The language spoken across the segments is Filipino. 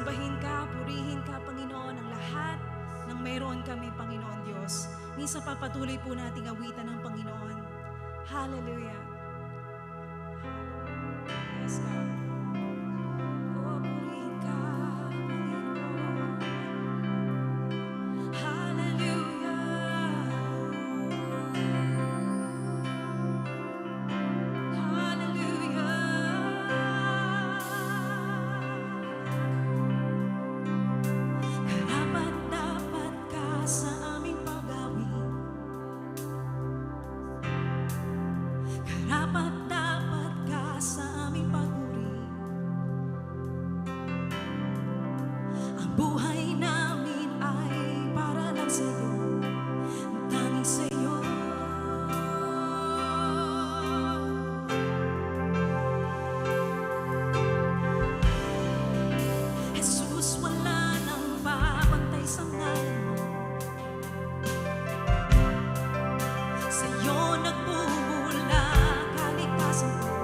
sambahin ka, purihin ka, Panginoon, ang lahat ng meron kami, Panginoon Diyos. Minsan papatuloy po nating awitan ng Panginoon. Hallelujah. Yes, God. Oh, purihin ka, Panginoon. Hallelujah. Karapat-dapat ka sa aming pag-awi. Karapat-dapat ka sa aming paguri. Ang buhay namin ay para lang sa iyo, tanging sa iyo. Jesus, wala nang babantay sa ngalan mo. Sa iyo nagmumula kaligtasan ko.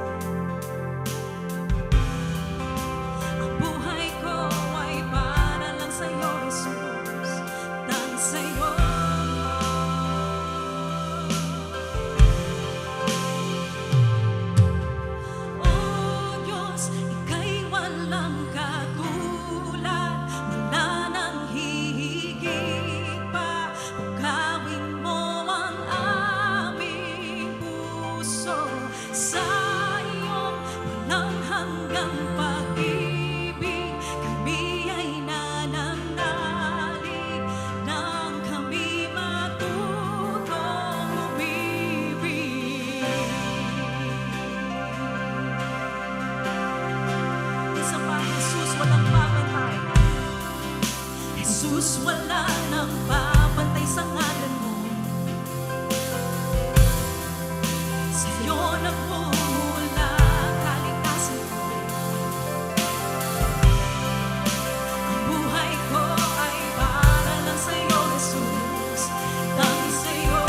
Ang buhay ko ay para lang sa iyo, Jesus, tanging sa iyo. Oh Diyos, ika'y walang katulad, wala nang hihigit pa. Gawin mo ang aming puso sa iyong walang hanggang pag-ibig. Kami ay nananalig nang kami matutong umibig. Isa pa, Jesus, walang babantay. Jesus, wala nang babantay sa ngalan mo. Sa iyo nagmumula kaligtasan ko. Ang buhay ko ay para lang sa iyo, Jesus, tanging sa iyo.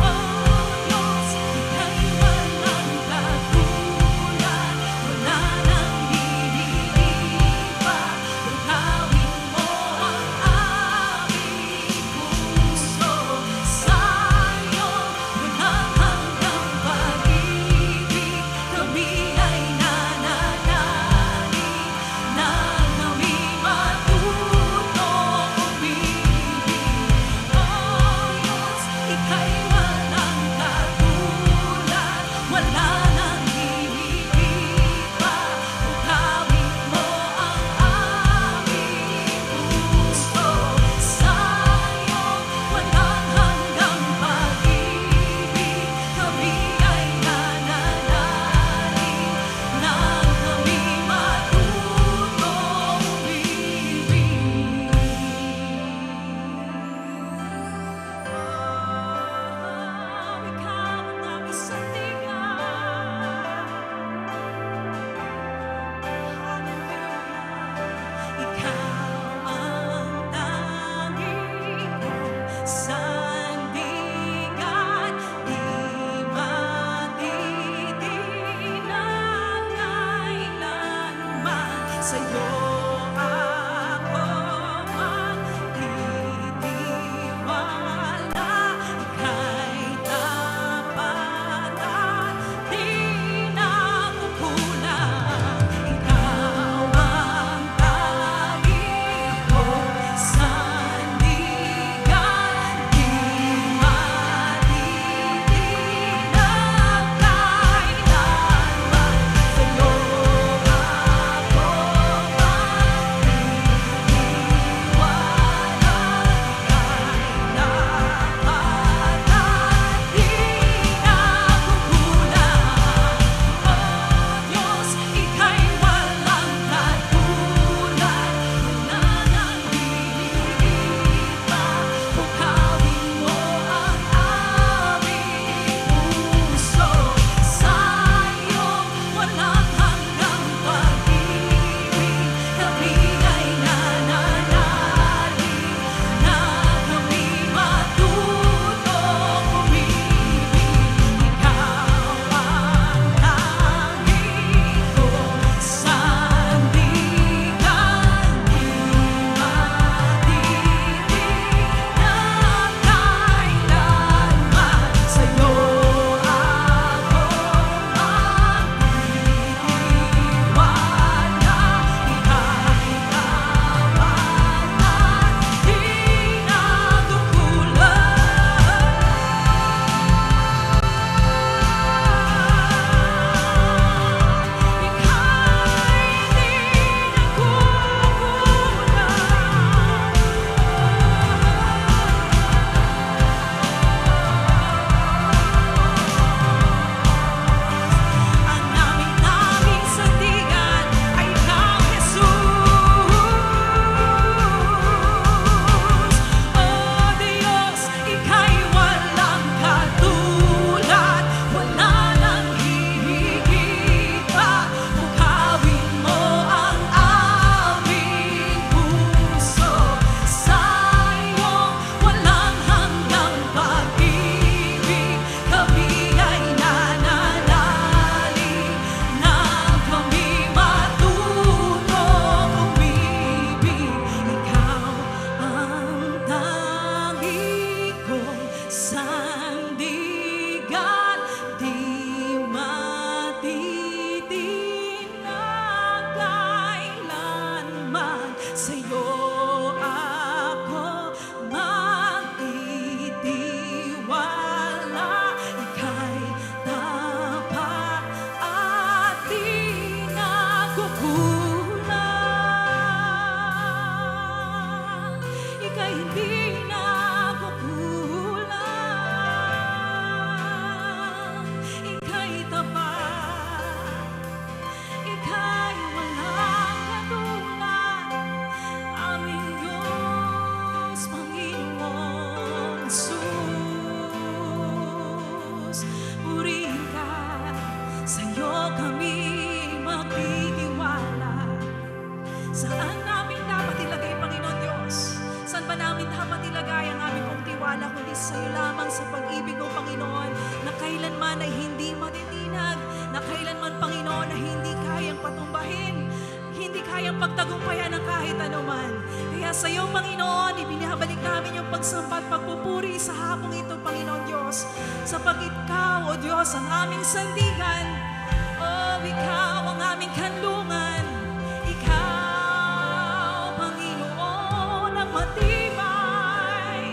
Oh Diyos, ika'y walang katulad, wala nang hihigit pa. Gawin mo ang aming puso sa iyo, walang hanggang pag-ibig. Kami ay nananalig nang kami matutong umibig. Oh Diyos, ika'y walang katulad, wala nang hihigit pa. Gawin mo ang aming puso sa iyo, walang hanggang pag-ibig. Kami ay nananalig nang kami matutong umibig. Ikaw ang aming sandigan. Hallelujah. Ikaw ang tanging kong sandigan, di matitinag kailanman. Sa'yo ako magtitiwala. Ika'y tapat at di nakukulang. Ikaw ang tanging kong sandigan, di matitinag kailanman. Sa'yo ako sa'yo kami magtitiwala. Saan namin dapat ilagay, Panginoon Diyos? Saan ba namin dapat ilagay ang aming pong tiwala, kundi sa'yo lamang, sa pag-ibig mo, Panginoon, na kailanman ay hindi matitinag, na kailanman, Panginoon, na hindi kayang patumbahin, hindi kayang pagtagumpayan ng kahit anuman. Kaya sa iyo, Panginoon, ibinabalik namin yung pagsamba at pagpupuri sa hapong ito, Panginoon Diyos, sapagkat Ikaw, O Diyos, ang aming sandigan. O Ikaw ang aming kanlungan. Ikaw, Panginoon, ang matibay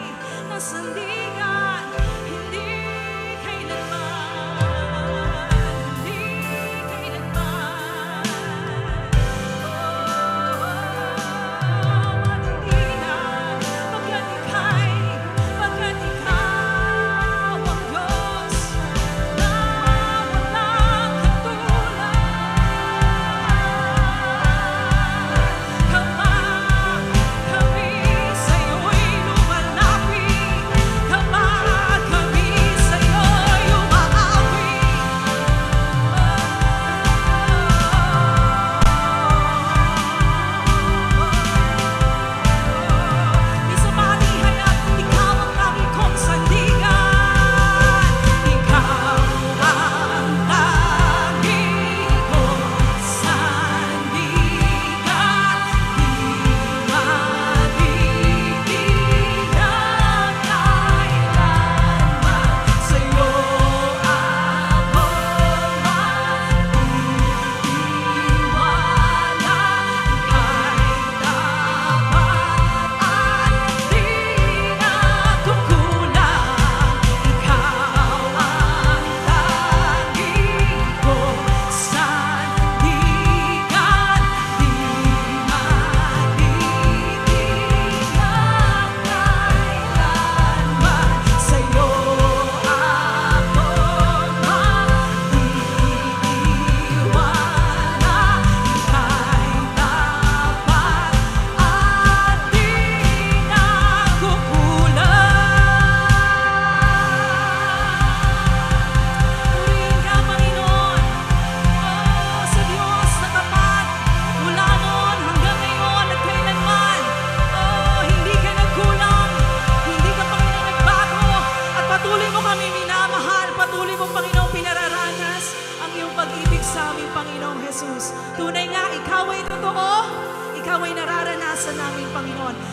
na sandigan. Hindi kailanman, hindi kailanman. Matitinag, pagkat Ikaw ang Diyos na walang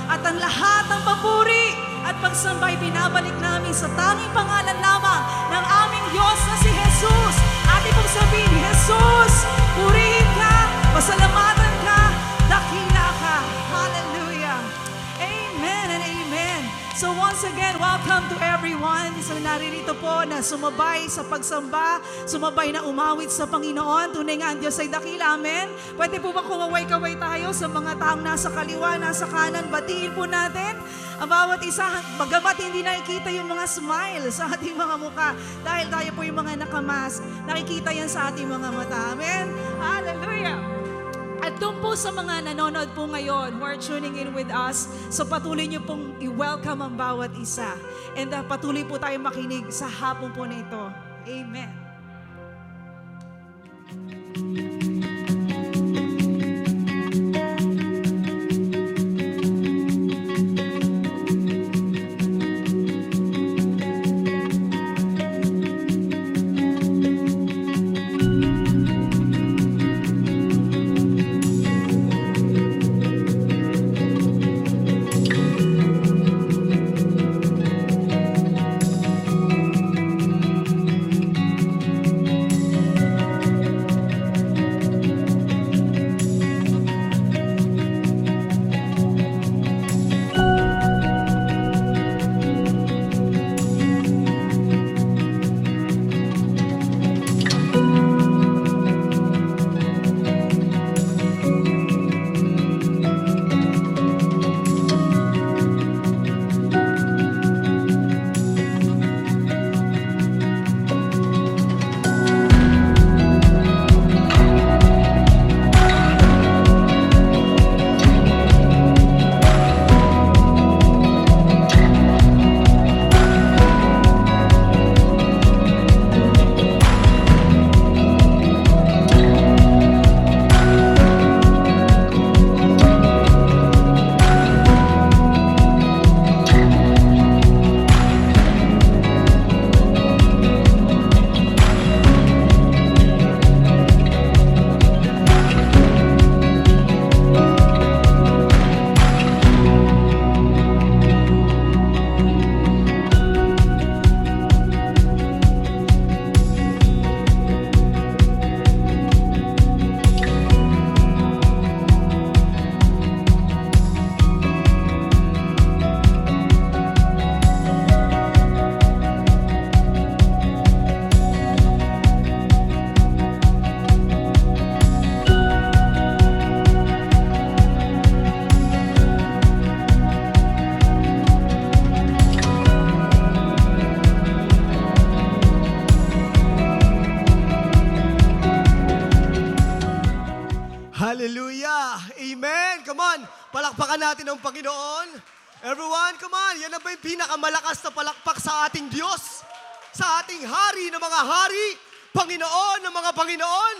At ang lahat ng papuri at pagsambay binabalik namin sa tanging pangalan lamang ng aming Diyos na si Jesus. Ating pong sabihin, Jesus, purihin ka, pasalamatan ka, dakila ka. Hallelujah. Amen and amen. So once again, welcome to everyone. Isang naririto po na sumabay sa pagsamba, sumabay na umawit sa Panginoon. Tunay nga ang Diyos ay dakila. Amen. Pwede po ba kumaway-kaway tayo sa mga taong nasa kaliwa, nasa kanan? Batiin po natin ang bawat isa, bagamat hindi nakikita yung mga smile sa ating mga mukha. Dahil tayo po yung mga nakamask, nakikita yan sa ating mga mata. Amen. Hallelujah. At doon po sa mga nanonood po ngayon who are tuning in with us, so patuloy niyo pong i-welcome ang bawat isa. And patuloy po tayo makinig sa hapon po na ito. Amen. Hallelujah! Amen! Come on! Palakpakan natin ang Panginoon. Everyone, come on! Yan na ba yung pinakamalakas na palakpak sa ating Diyos? Sa ating Hari ng mga hari, Panginoon ng mga Panginoon.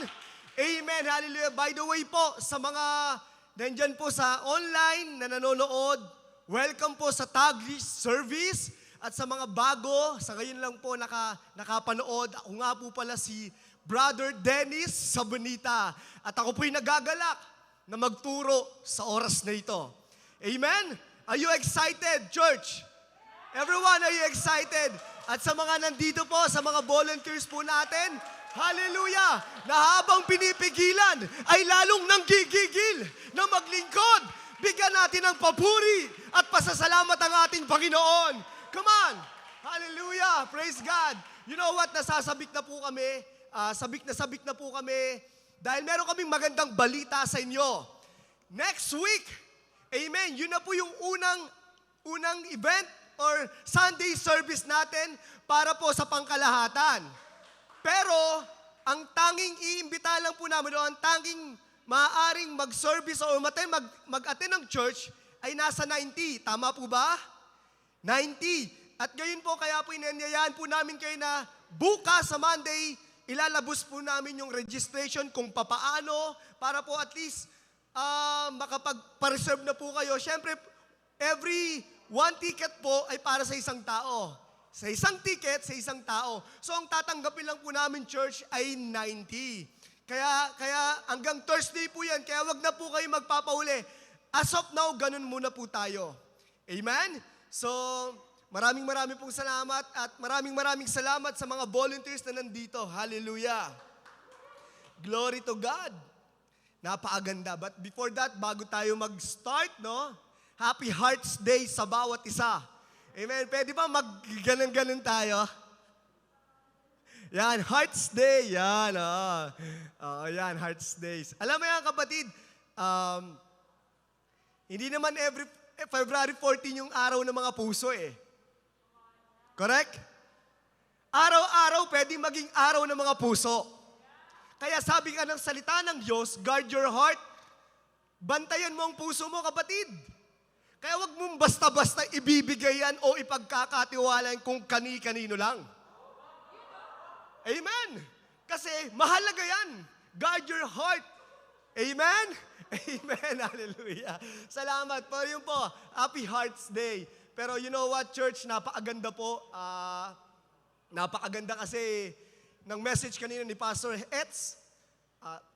Amen! Hallelujah! By the way po, sa mga nandyan po sa online na nanonood, welcome po sa Taglish service. At sa mga bago, sa ngayon lang po nakapanood, ako nga po pala si Brother Dennis Sabonita. At ako po'y nagagalak na magturo sa oras na ito. Amen? Are you excited, church? Everyone, are you excited? At sa mga nandito po, sa mga volunteers po natin, hallelujah! Na habang pinipigilan, ay lalong nanggigigil na maglingkod. Bigyan natin ng papuri at pasasalamat ang ating Panginoon. Come on! Hallelujah! Praise God! You know what? Nasasabik na po kami. Sabik na po kami dahil meron kaming magandang balita sa inyo. Next week, amen, yun na po yung unang event or Sunday service natin para po sa pangkalahatan. Pero, ang tanging iimbita lang po namin o ang tanging maaaring mag-service o mag-attend ng church ay nasa 90. Tama po ba? 90. At ngayon po, kaya po inanyayaan po namin kayo na bukas sa Monday, ilalabos po namin yung registration kung papaano para po at least makapag-reserve na po kayo. Siyempre, every one ticket po ay para sa isang tao. Sa isang ticket, sa isang tao. So, ang tatanggapin lang po namin, church, ay 90. Kaya hanggang Thursday po yan. Kaya wag na po kayo magpapauli. As of now, ganun muna po tayo. Amen? So, maraming pong salamat at maraming salamat sa mga volunteers na nandito. Hallelujah. Glory to God. Napakaganda. But before that, bago tayo mag-start, no? Happy Hearts Day sa bawat isa. Amen. Pwede ba mag-ganon tayo? Yan, Hearts Day. Yan, yan, Hearts Days. Alam mo yan, kapatid, hindi naman every February 14 yung araw ng mga puso eh. Correct? Araw-araw pwede maging araw ng mga puso. Kaya sabi nga ng salita ng Diyos, guard your heart. Bantayan mo ang puso mo, kapatid. Kaya wag mong basta-basta ibibigay yan o ipagkakatiwalaan kung kani-kanino lang. Amen? Kasi mahalaga yan. Guard your heart. Amen? Amen. Hallelujah. Salamat po. Yun po, Happy Hearts Day. Pero you know what, church? Napakaganda po. Napakaganda kasi ng message kanina ni Pastor Hetz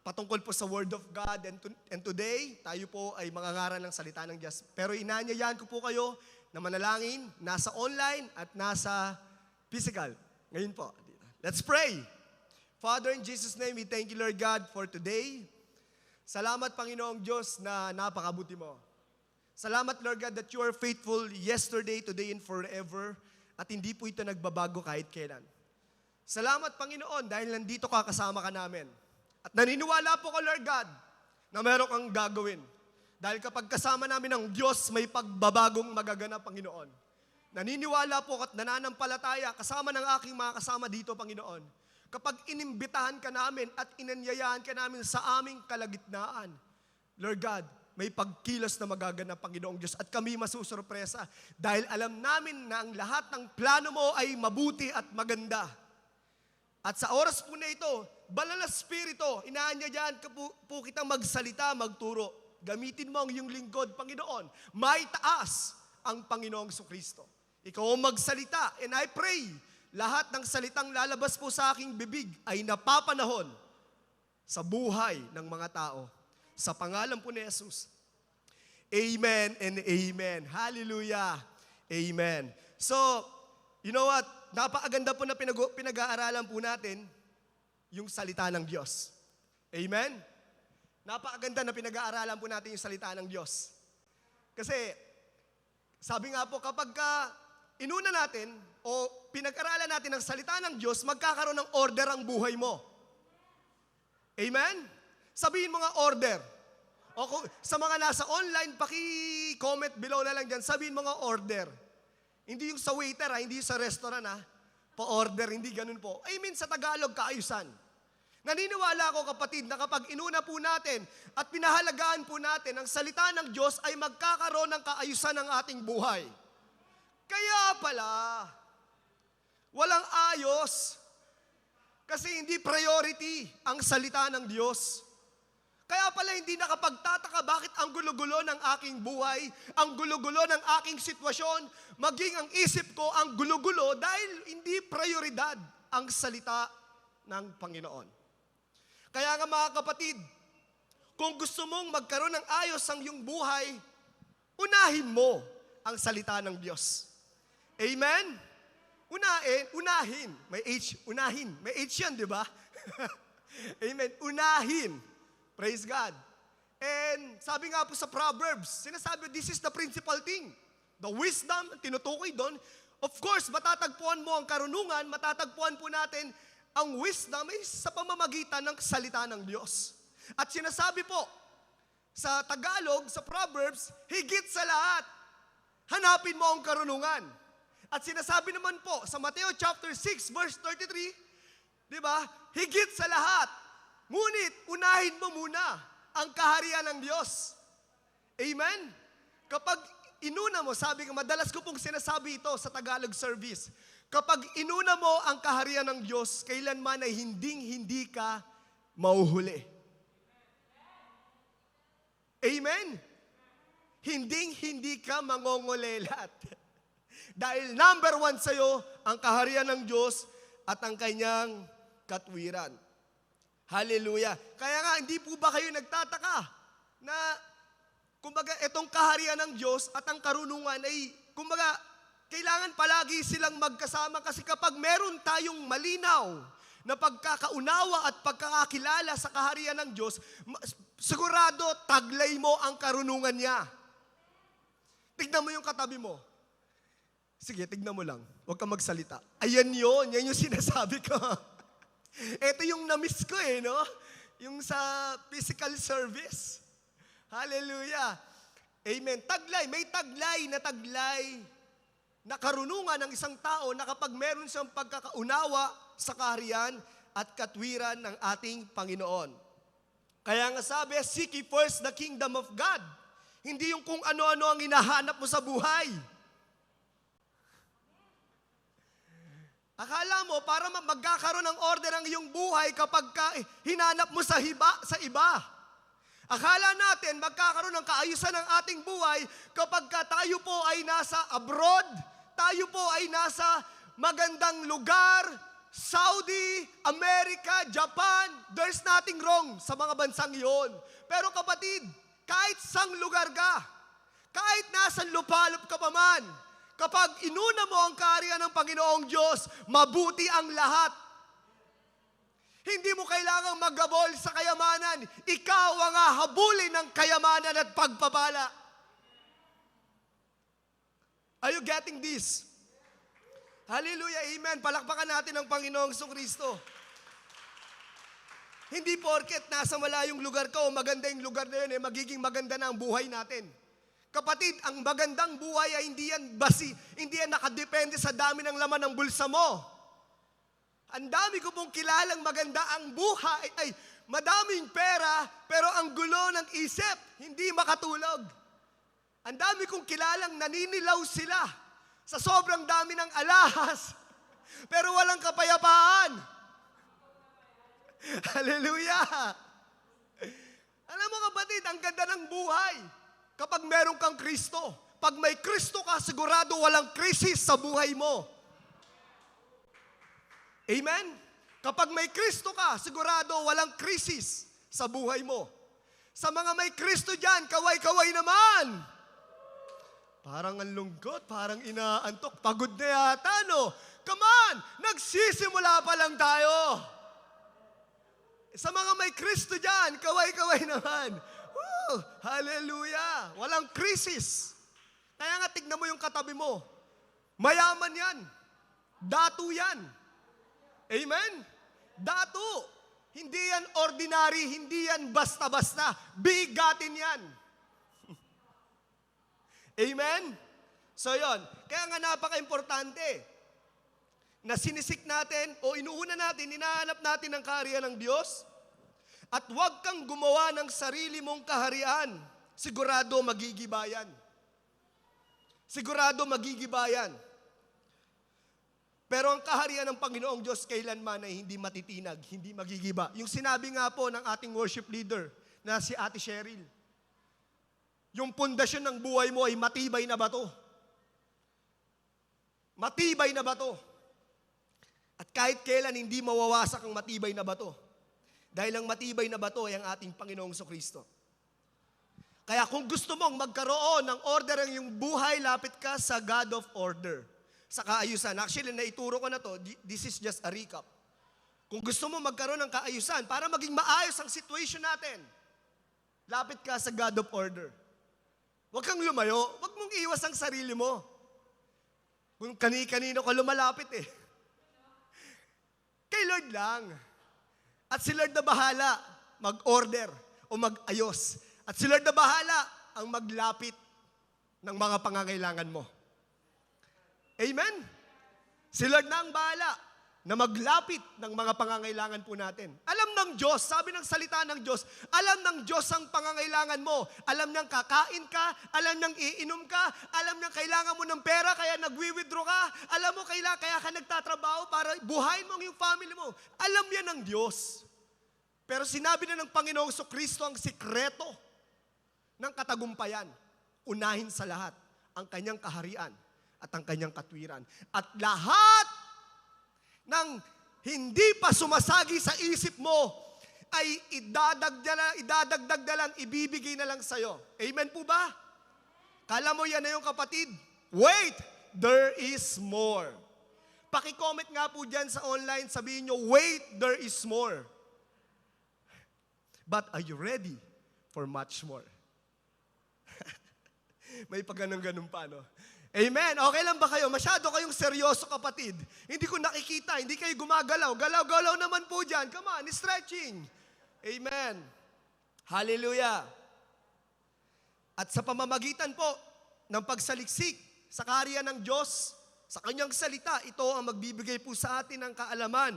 patungkol po sa Word of God. And today, tayo po ay mangangaral ng salita ng Diyos. Pero inanyayahan ko po kayo na manalangin, nasa online at nasa physical. Ngayon po. Let's pray. Father, in Jesus' name, we thank you, Lord God, for today. Salamat, Panginoong Diyos, na napakabuti mo. Salamat, Lord God, that you are faithful yesterday, today, and forever. At hindi po ito nagbabago kahit kailan. Salamat, Panginoon, dahil nandito ka, kasama ka namin. At naniniwala po ko, Lord God, na meron kang gagawin. Dahil kapag kasama namin ang Diyos, may pagbabagong magaganap, Panginoon. Naniniwala po at nananampalataya kasama ng aking mga kasama dito, Panginoon. Kapag inimbitahan ka namin at inanyayahan ka namin sa aming kalagitnaan, Lord God, may pagkilos na magaganap, Panginoong Diyos, at kami masusurpresa dahil alam namin na ang lahat ng plano mo ay mabuti at maganda. At sa oras po na ito, Banal na Espiritu, inaanyayahan ka po kitang magsalita, magturo. Gamitin mo ang iyong lingkod, Panginoon. May taas ang Panginoong Kristo. Ikaw ang magsalita, and I pray, lahat ng salitang lalabas po sa aking bibig ay napapanahon sa buhay ng mga tao. Sa pangalan po ni Jesus. Amen and amen. Hallelujah. Amen. So, you know what? Napakaganda po na pinag-aaralan po natin yung salita ng Diyos. Amen? Napakaganda na pinag-aaralan po natin yung salita ng Diyos. Kasi, sabi nga po, kapag inuna natin o pinag-aralan natin ang salita ng Diyos, magkakaroon ng order ang buhay mo. Amen? Sabihin mo nga order. O sa mga nasa online, paki-comment below na lang dyan, sabihin mo nga order. Hindi yung sa waiter, hindi yung sa restaurant, pa-order, hindi ganun po. I mean, sa Tagalog, kaayusan. Naniniwala ako kapatid na kapag inuna po natin at pinahalagaan po natin ang salita ng Diyos ay magkakaroon ng kaayusan ng ating buhay. Kaya pala, walang ayos kasi hindi priority ang salita ng Diyos. Kaya pala hindi nakapagtataka bakit ang gulo-gulo ng aking buhay, ang gulo-gulo ng aking sitwasyon, maging ang isip ko ang gulo-gulo dahil hindi prioridad ang salita ng Panginoon. Kaya nga mga kapatid, kung gusto mong magkaroon ng ayos ang iyong buhay, unahin mo ang salita ng Diyos. Amen? Unahin. May H, unahin. May H yan, di ba? Amen. Unahin. Praise God. And sabi nga po sa Proverbs, sinasabi, this is the principal thing. The wisdom, tinutukoy doon. Of course, matatagpuan mo ang karunungan, matatagpuan po natin ang wisdom ay sa pamamagitan ng salita ng Diyos. At sinasabi po, sa Tagalog, sa Proverbs, higit sa lahat, hanapin mo ang karunungan. At sinasabi naman po, sa Mateo chapter 6, verse 33, di ba, higit sa lahat, ngunit unahin mo muna ang kaharian ng Diyos. Amen? Kapag inuna mo, sabi ko, madalas ko pong sinasabi ito sa Tagalog service, kapag inuna mo ang kaharian ng Diyos, kailanman ay hindi ka mauhuli. Amen? Hindi ka mangongolelat. Dahil number 1 sa'yo, ang kaharian ng Diyos at ang kanyang katwiran. Hallelujah. Kaya nga, hindi po ba kayo nagtataka na, kumbaga, itong kaharian ng Diyos at ang karunungan ay, kumbaga, kailangan palagi silang magkasama kasi kapag meron tayong malinaw na pagkakaunawa at pagkakakilala sa kaharian ng Diyos, sigurado taglay mo ang karunungan niya. Tignan mo yung katabi mo. Sige, tignan mo lang. Huwag kang magsalita. Ayan yun. Yan yung sinasabi ko. Ito yung na-miss ko no? Yung sa physical service. Hallelujah. Amen. Taglay. May taglay na karunungan ng isang tao na kapag meron siyang pagkakaunawa sa kaharian at katwiran ng ating Panginoon. Kaya nga sabi, seek ye first the kingdom of God. Hindi yung kung ano-ano ang hinahanap mo sa buhay. Akala mo, para magkakaroon ng order ang iyong buhay kapag hinanap mo sa iba. Akala natin magkakaroon ng kaayusan ng ating buhay kapag tayo po ay nasa abroad, tayo po ay nasa magandang lugar, Saudi, America, Japan, there's nothing wrong sa mga bansang iyon. Pero kapatid, kahit sang lugar ka, kahit nasa lupalop ka pa man, kapag inuna mo ang kaharian ng Panginoong Diyos, mabuti ang lahat. Hindi mo kailangang maggabol sa kayamanan. Ikaw ang hahabulin ng kayamanan at pagpapala. Are you getting this? Hallelujah, amen. Palakpakan natin ang Panginoong Kristo. Hindi porket nasa malayong lugar ka o maganda yung lugar na yun, magiging maganda na ang buhay natin. Kapatid, ang magandang buhay ay hindi yan nakadepende sa dami ng laman ng bulsa mo. Ang dami ko pong kilalang maganda ang buhay, ay madaming pera, pero ang gulo ng isip, hindi makatulog. Ang dami kong kilalang naninilaw sila sa sobrang dami ng alahas, pero walang kapayapaan. Hallelujah! Alam mo kapatid, ang ganda ng buhay kapag meron kang Kristo. Pag may Kristo ka, sigurado walang krisis sa buhay mo. Amen? Kapag may Kristo ka, sigurado walang krisis sa buhay mo. Sa mga may Kristo dyan, kaway-kaway naman. Parang ang lungkot, parang inaantok, pagod na yata, no? Come on! Nagsisimula pa lang tayo. Sa mga may Kristo dyan, kaway-kaway naman. Woo! Hallelujah! Walang krisis. Kaya nga, tignan mo yung katabi mo. Mayaman yan. Datu yan. Amen? Datu. Hindi yan ordinary, hindi yan basta-basta. Bigatin yan. Amen? So yon. Kaya nga napaka-importante. na sinisik natin o inuuna natin, hinahanap natin ang kaharian ng Diyos, at huwag kang gumawa ng sarili mong kaharian, sigurado magigibayan. Sigurado magigibayan. Pero ang kaharian ng Panginoong Diyos kailanman ay hindi matitinag, hindi magigiba. Yung sinabi nga po ng ating worship leader na si Ate Cheryl, yung pundasyon ng buhay mo ay matibay na bato. Matibay na bato. At kahit kailan hindi mawawasak ang matibay na bato. Dahil ang matibay na bato ay ang ating Panginoong Kristo. Kaya kung gusto mong magkaroon ng order ang iyong buhay, lapit ka sa God of order. Sa kaayusan. Actually, naituro ko na to. This is just a recap. Kung gusto mo magkaroon ng kaayusan para maging maayos ang situation natin, lapit ka sa God of order. Huwag kang lumayo. Huwag mong iwas ang sarili mo. Kung kani-kanino ka lumalapit eh. Kay Lord lang. At si Lord na bahala mag-order o mag-ayos. At si Lord na bahala ang maglapit ng mga pangangailangan mo. Amen? Si Lord na ang bahala na maglapit ng mga pangangailangan po natin. Alam ng Diyos, sabi ng salita ng Diyos, alam ng Diyos ang pangangailangan mo. Alam niyang kakain ka, alam niyang iinom ka, alam niyang kailangan mo ng pera, kaya nagwi-withdraw ka. Alam mo kaya ka nagtatrabaho para buhayin mo yung family mo. Alam yan ng Diyos. Pero sinabi na ng Panginoong Kristo ang sikreto ng katagumpayan. Unahin sa lahat ang kanyang kaharian at ang kanyang katwiran. At lahat ng hindi pa sumasagi sa isip mo ay idadagdag na lang, ibibigay na lang sa'yo. Amen po ba? Kala mo yan na yung kapatid? Wait, there is more. Paki-comment nga po dyan sa online, sabihin nyo, wait, there is more. But are you ready for much more? May pagganong-ganong pa, no? Amen. Okay lang ba kayo? Masyado kayong seryoso, kapatid. Hindi ko nakikita, hindi kayo gumagalaw. Galaw-galaw naman po dyan. Come on, stretching. Amen. Hallelujah. At sa pamamagitan po ng pagsaliksik sa kaharian ng Diyos, sa kanyang salita, ito ang magbibigay po sa atin ng kaalaman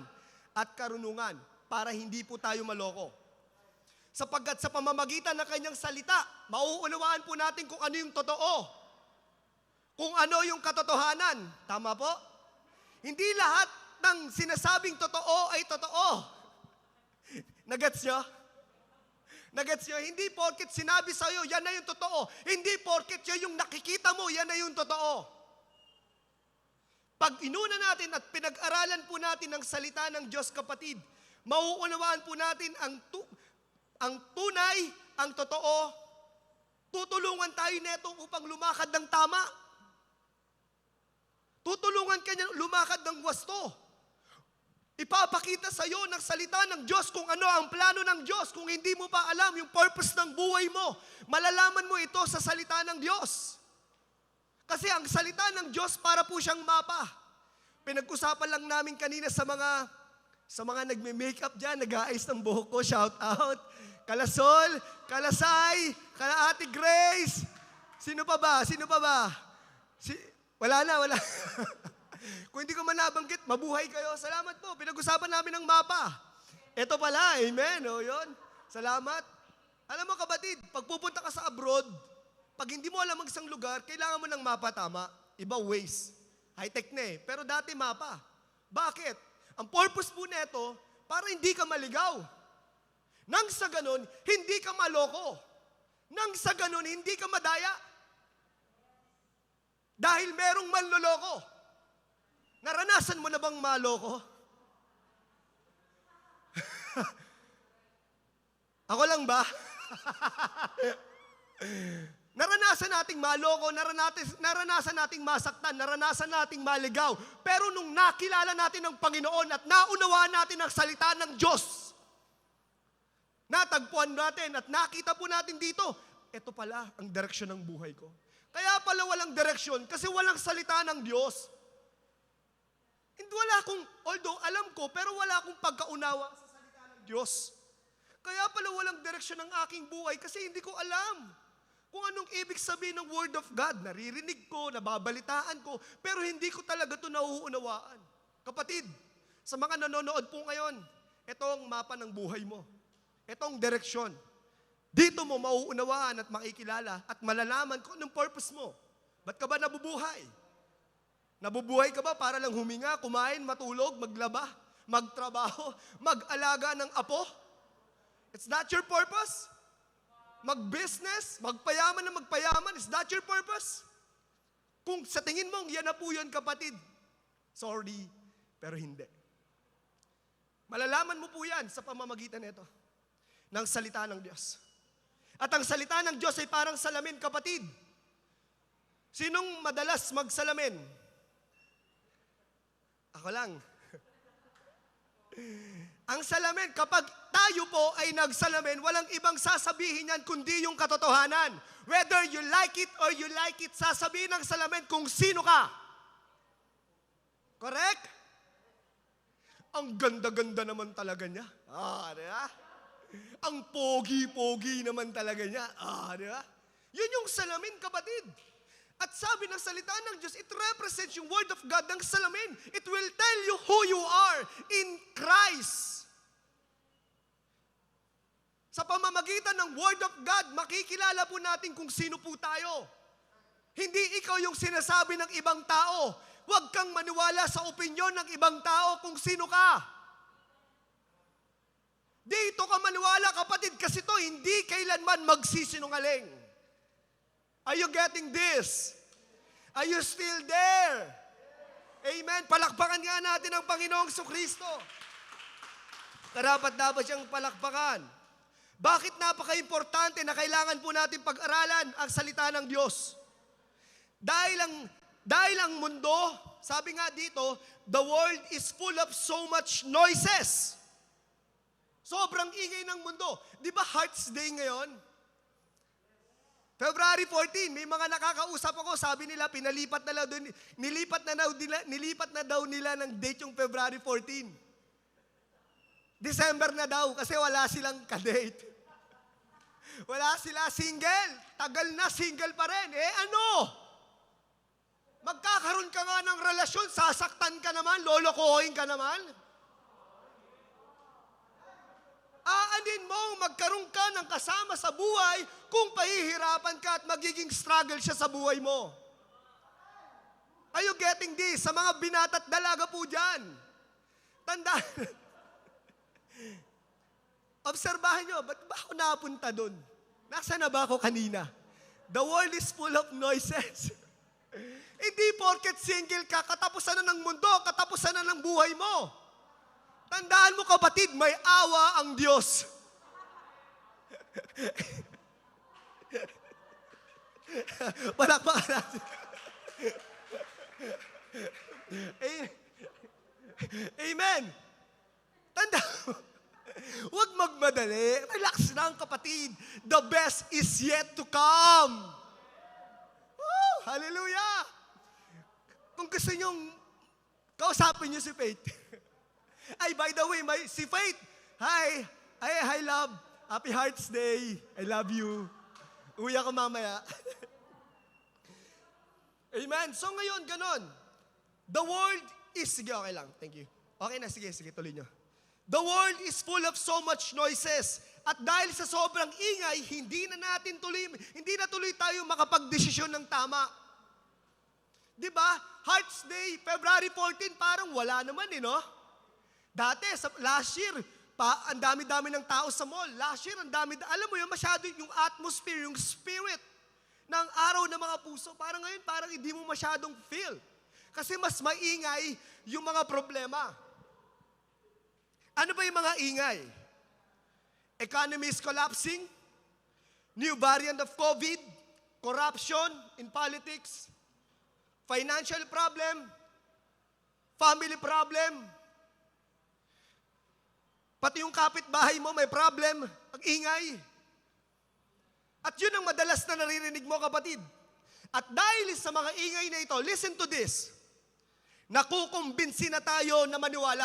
at karunungan para hindi po tayo maloko. Sapagkat sa pamamagitan ng kanyang salita, mauunawaan po natin kung ano yung totoo. Kung ano yung katotohanan. Tama po? Hindi lahat ng sinasabing totoo ay totoo. Nagets nyo? Nagets nyo? Hindi porket sinabi sa'yo, yan na yung totoo. Hindi porket yan yung nakikita mo, yan na yung totoo. Pag inuna natin at pinag-aralan po natin ang salita ng Diyos, kapatid, mauunawaan po natin ang tunay, ang totoo. Tutulungan tayo neto upang lumakad ng tama. Tutulungan ka niya lumakad ng wasto. Ipapakita sa iyo ng salita ng Diyos kung ano ang plano ng Diyos. Kung hindi mo pa alam yung purpose ng buhay mo, malalaman mo ito sa salita ng Diyos. Kasi ang salita ng Diyos para po siyang mapa. Pinag-usapan lang namin kanina sa mga nagme-makeup dyan, nag-aayos ng buhok ko, shout out. Kalasol, Kalasay, Ate Grace. Sino pa ba? Wala na. Kung hindi ko man nabanggit, mabuhay kayo. Salamat po. Pinag-usapan namin ng mapa. Ito pala, amen. O, yun. Salamat. Alam mo, kapatid, pag pupunta ka sa abroad, pag hindi mo alam ang isang lugar, kailangan mo ng mapa, tama. Iba ways. High-tech na eh. Pero dati mapa. Bakit? Ang purpose po nito, para hindi ka maligaw. Nang sa ganun, hindi ka maloko. Nang sa ganun, hindi ka madaya. Dahil merong manloloko. Naranasan mo na bang maloko? Ako lang ba? Naranasan nating maloko, naranasan nating masaktan, naranasan nating maligaw. Pero nung nakilala natin ang Panginoon at naunawaan natin ang salita ng Diyos, natagpuan natin at nakita po natin dito, ito pala ang direksyon ng buhay ko. Kaya pala walang direksyon kasi walang salita ng Diyos. Hindi although alam ko, pero wala akong pagkaunawa sa salita ng Diyos. Kaya pala walang direksyon ng aking buhay kasi hindi ko alam kung anong ibig sabihin ng Word of God. Naririnig ko, nababalitaan ko, pero hindi ko talaga ito nauunawaan. Kapatid, sa mga nanonood po ngayon, ito ang mapa ng buhay mo. Itong direksyon. Dito mo mauunawaan at makikilala at malalaman kung anong purpose mo. Ba't ka ba nabubuhay? Nabubuhay ka ba para lang huminga, kumain, matulog, maglaba, magtrabaho, mag-alaga ng apo? It's not your purpose? Mag-business, magpayaman na magpayaman, is that your purpose? Kung sa tingin mong yan na po yun, kapatid, sorry, pero hindi. Malalaman mo po yan sa pamamagitan nito, ng salita ng Diyos. At ang salita ng Diyos ay parang salamin, kapatid. Sinong madalas magsalamin? Ako lang. Ang salamin, kapag tayo po ay nagsalamin, walang ibang sasabihin yan kundi yung katotohanan. Whether you like it or you like it, sasabihin ng salamin kung sino ka. Correct? Ang ganda-ganda naman talaga niya. Diba? Ang pogi-pogi naman talaga niya. Diba? Yun yung salamin, kapatid. At sabi ng salita ng Diyos, it represents yung word of God ng salamin. It will tell you who you are in Christ. Sa pamamagitan ng word of God, makikilala po natin kung sino po tayo. Hindi ikaw yung sinasabi ng ibang tao. Huwag kang maniwala sa opinyon ng ibang tao kung sino ka. Dito ka maniwala, kapatid, kasi to hindi kailanman magsisinungaling. Are you getting this? Are you still there? Amen. Palakpakan nga natin ang Panginoong Kristo. Dapat siyang palakpakan. Bakit napaka-importante na kailangan po natin pag-aralan ang salita ng Diyos? Dahil ang mundo, sabi nga dito, the world is full of so much noises. Sobrang ingay ng mundo. Di ba Hearts Day ngayon? February 14, may mga nakakausap ako, sabi nila, nilipat na daw nila ng date yung February 14. December na daw, kasi wala silang ka-date. Wala sila single. Tagal na single pa rin. Magkakaroon ka nga ng relasyon, sasaktan ka naman, lolokohin ka naman. Aanin mo, magkaroon ka ng kasama sa buhay kung pahihirapan ka at magiging struggle siya sa buhay mo. Are you getting this? Sa mga binata't dalaga po dyan. Tandaan. Obserbahan nyo, ba't ba ako napunta doon? Nasaan na ba ako kanina? The world is full of noises. Hindi porket single ka, katapusan na ng mundo, katapusan na ng buhay mo. Tandaan mo, kapatid, may awa ang Diyos. Palakpakan natin. Amen. Tandaan mo, huwag magmadali. Relax lang, kapatid. The best is yet to come. Woo! Hallelujah! Kung gusto nyong kausapin nyo si Faith. Ay, by the way, si Faith, hi, love. Happy Hearts Day. I love you. Uwi ako mamaya. Amen. So ngayon, ganon. The world is, sige, okay lang. Thank you. Okay na, sige, tuloy nyo. The world is full of so much noises. At dahil sa sobrang ingay, hindi na tuloy tayo makapagdesisyon ng tama. Di ba? Hearts Day, February 14, parang wala naman no? Dati, last year, ang dami-dami ng tao sa mall. Last year, alam mo yun, masyado yung atmosphere, yung spirit ng araw ng mga puso. Parang ngayon, parang hindi mo masyadong feel. Kasi mas maingay yung mga problema. Ano ba yung mga ingay? Economy is collapsing, new variant of COVID, corruption in politics, financial problem, family problem, pati yung kapitbahay mo may problem, ang ingay. At yun ang madalas na naririnig mo, kapatid. At dahil sa mga ingay na ito, listen to this, nakukumbinsi na tayo na maniwala.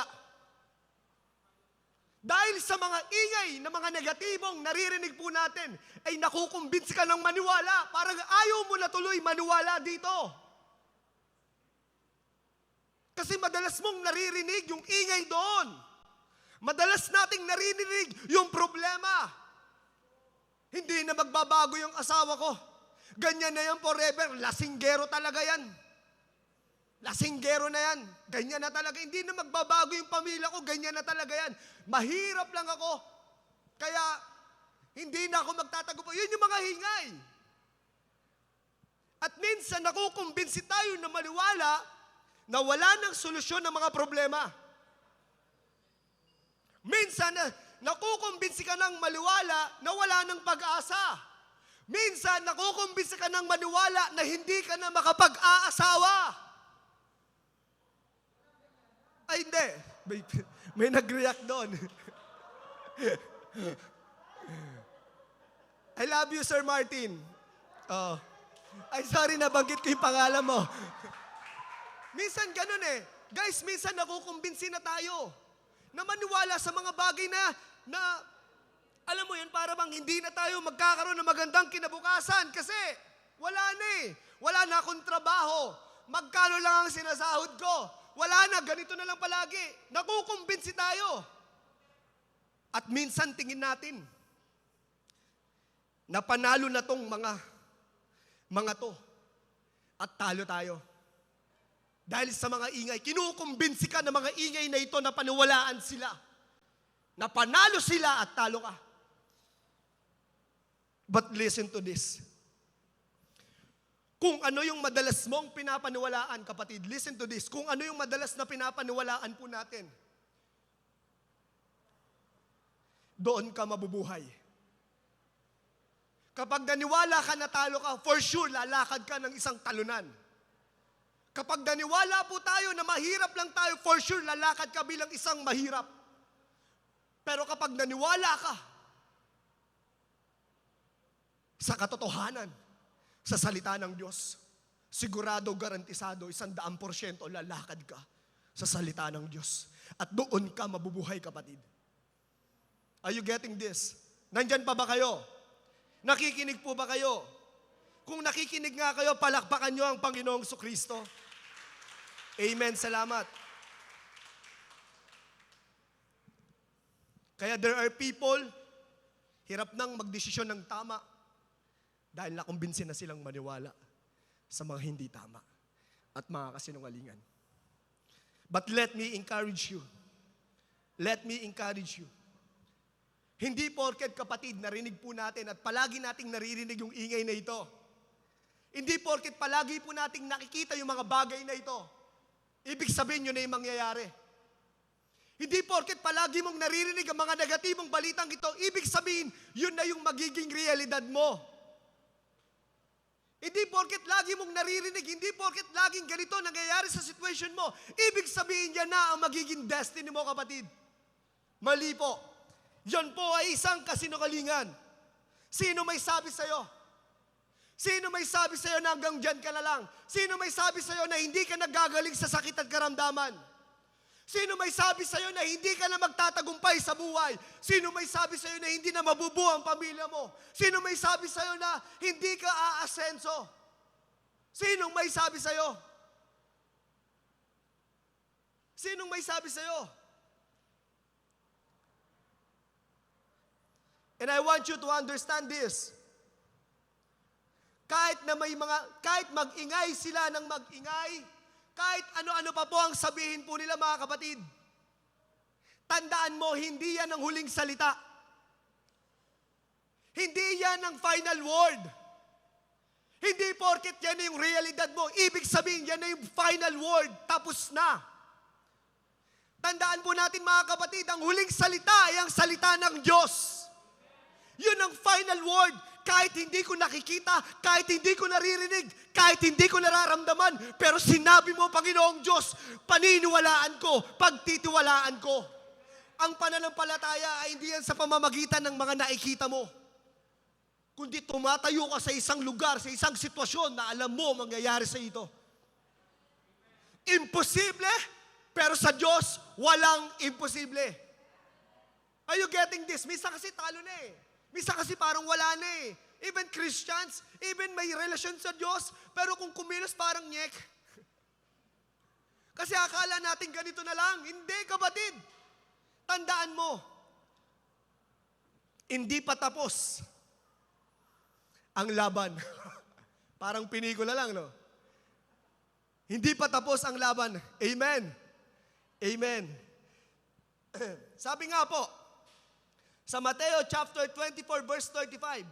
Dahil sa mga ingay na mga negatibong naririnig po natin, ay nakukumbinsi ka ng maniwala. Parang ayaw mo na tuloy maniwala dito. Kasi madalas mong naririnig yung ingay doon. Madalas nating naririnig yung problema. Hindi na magbabago yung asawa ko. Ganyan na yan forever. Lasinggero talaga yan. Lasinggero na yan. Ganyan na talaga. Hindi na magbabago yung pamilya ko. Ganyan na talaga yan. Mahirap lang ako. Kaya hindi na ako magtatagumpay. Yun yung mga hingay. At minsan nakukumbinsi tayo na maniwala na wala ng solusyon ng mga problema. Minsan nakukumbinsi ka ng maniwala na wala ng pag-asa. Minsan nakukumbinsi ka ng maniwala na hindi ka na makapag-aasawa. Ay hindi. May nag-react doon. I love you, Sir Martin. Oh. Ay, sorry, nabanggit ko yung pangalan mo. Minsan ganun eh. Guys, minsan nakukumbinsi na tayo na maniwala sa mga bagay na alam mo yun, para bang hindi na tayo magkakaroon ng magandang kinabukasan kasi wala na eh. Wala na akong trabaho. Magkano lang ang sinasahod ko? Wala na, ganito na lang palagi. Nakukumbinsi tayo. At minsan tingin natin na panalo na tong mga to at talo tayo. Dahil sa mga ingay, kinukumbinsi ka ng mga ingay na ito na paniwalaan sila. Na panalo sila at talo ka. But listen to this. Kung ano yung madalas mong pinapaniwalaan, kapatid, listen to this. Kung ano yung madalas na pinapaniwalaan po natin, doon ka mabubuhay. Kapag naniwala ka na talo ka, for sure, lalakad ka ng isang talunan. Kapag naniwala po tayo na mahirap lang tayo, for sure, lalakad ka bilang isang mahirap. Pero kapag naniwala ka sa katotohanan, sa salita ng Diyos, sigurado, garantisado, 100% lalakad ka sa salita ng Diyos. At doon ka mabubuhay, kapatid. Are you getting this? Nandyan pa ba kayo? Nakikinig po ba kayo? Kung nakikinig nga kayo, palakpakan nyo ang Panginoong Kristo. Amen, salamat. Kaya there are people, hirap nang magdesisyon ng tama dahil nakumbinsin na silang maniwala sa mga hindi tama at mga kasinungalingan. But let me encourage you. Let me encourage you. Hindi porket, kapatid, narinig po natin at palagi nating naririnig yung ingay na ito. Hindi porket palagi po nating nakikita yung mga bagay na ito, ibig sabihin yun na yung mangyayari. Hindi porket palagi mong naririnig ang mga negatibong balitang ito, ibig sabihin yun na yung magiging realidad mo. Hindi porket lagi mong naririnig, hindi porket laging ganito nangyayari sa situation mo, ibig sabihin yan na ang magiging destiny mo, kapatid. Mali po. Yan po ay isang kasinungalingan. Sino may sabi sa'yo? Sino may sabi sa'yo na hanggang dyan ka na lang? Sino may sabi sa'yo na hindi ka nagagaling sa sakit at karamdaman? Sino may sabi sa'yo na hindi ka na magtatagumpay sa buhay? Sino may sabi sa'yo na hindi na mabubuo ang pamilya mo? Sino may sabi sa'yo na hindi ka aasenso? Sinong may sabi sa'yo? Sinong may sabi sa'yo? And I want you to understand this. Kahit mag-ingay sila ng mag-ingay, kahit ano-ano pa po ang sabihin po nila, mga kapatid, tandaan mo, hindi yan ang huling salita. Hindi yan ang final word. Hindi porket yan yung realidad mo, ibig sabihin yan na yung final word, tapos na. Tandaan po natin, mga kapatid, ang huling salita ay ang salita ng Diyos. Yun ang final word. Kahit hindi ko nakikita, kahit hindi ko naririnig, kahit hindi ko nararamdaman, pero sinabi mo, Panginoong Diyos, paniniwalaan ko, pagtitiwalaan ko. Ang pananampalataya ay hindi yan sa pamamagitan ng mga nakikita mo. Kundi tumatayo ka sa isang lugar, sa isang sitwasyon na alam mo mangyayari sa ito. Imposible, pero sa Diyos, walang imposible. Are you getting this? Misa kasi talo na eh. Misa kasi parang wala na eh. Even Christians, even may relasyon sa Diyos, pero kung kumilos parang nyek. Kasi akala natin ganito na lang. Hindi, kapatid. Tandaan mo, hindi pa tapos ang laban. Parang pinikula lang, no? Hindi pa tapos ang laban. Amen. Amen. Sabi nga po, sa Mateo chapter 24 verse 35,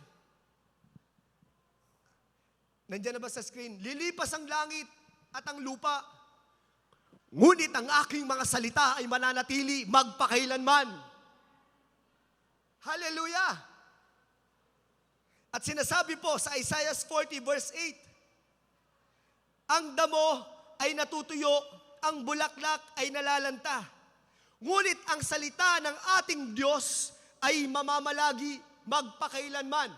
nandiyan na ba sa screen? Lilipas ang langit at ang lupa, ngunit ang aking mga salita ay mananatili magpakailanman. Hallelujah! At sinasabi po sa Isaiah 40 verse 8, ang damo ay natutuyo, ang bulaklak ay nalalanta. Ngunit ang salita ng ating Diyos ay mamamalagi magpakailanman.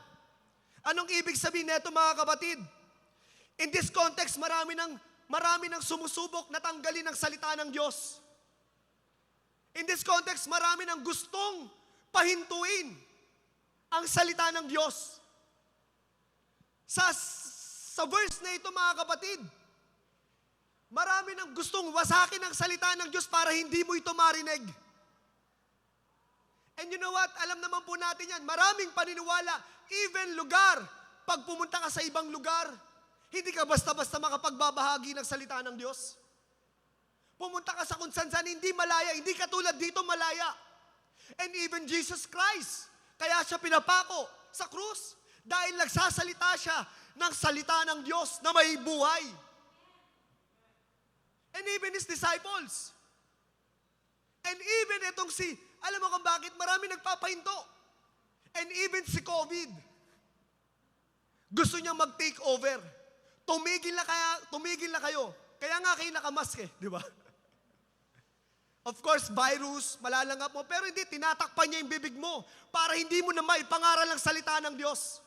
Anong ibig sabihin nito, mga kapatid? In this context, marami ng sumusubok na tanggalin ang salita ng Diyos. In this context, marami ng gustong pahintuin ang salita ng Diyos. Sa verse na ito, mga kapatid, marami ng gustong wasakin ang salita ng Diyos para hindi mo ito marinig. And you know what? Alam naman po natin yan. Maraming paniniwala, even lugar. Pag pumunta ka sa ibang lugar, hindi ka basta-basta makapagbabahagi ng salita ng Diyos. Pumunta ka sa kung saan hindi malaya, hindi katulad dito malaya. And even Jesus Christ, kaya siya pinapako sa krus dahil nagsasalita siya ng salita ng Diyos na may buhay. And even His disciples. And even itong alam mo kung bakit marami nagpapahinto. And even si COVID. Gusto niyang mag-take over. Tumigil na kayo. Kaya nga kayo nakamask di ba? Of course, virus, malalangap mo, pero hindi, tinatakpan niya yung bibig mo para hindi mo na maipangaral ang salita ng Diyos.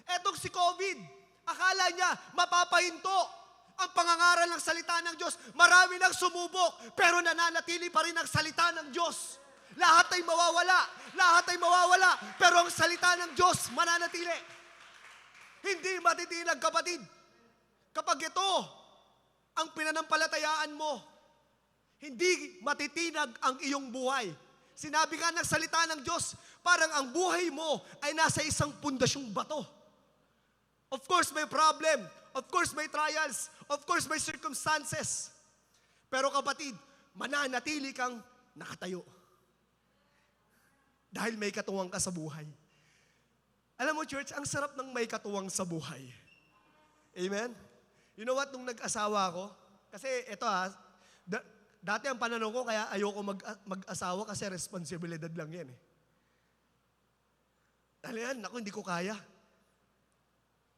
Etong si COVID, akala niya mapapahinto ang pangangaral ng salita ng Diyos. Marami nang sumubok, pero nananatili pa rin ang salita ng Diyos. Lahat ay mawawala, pero ang salita ng Diyos mananatili. Hindi matitinag, kapatid. Kapag ito ang pinanampalatayaan mo, hindi matitinag ang iyong buhay. Sinabi nga ng salita ng Diyos, parang ang buhay mo ay nasa isang pundasyong bato. Of course, may problem. Of course, may trials. Of course, may circumstances. Pero kapatid, mananatili kang nakatayo. Dahil may katuwang ka sa buhay. Alam mo, church, ang sarap ng may katuwang sa buhay. Amen? You know what, nung nag-asawa ako, kasi ito dati ang pananaw ko, kaya ayoko mag-asawa kasi responsibilidad lang yan Dahil yan, naku, hindi ko kaya.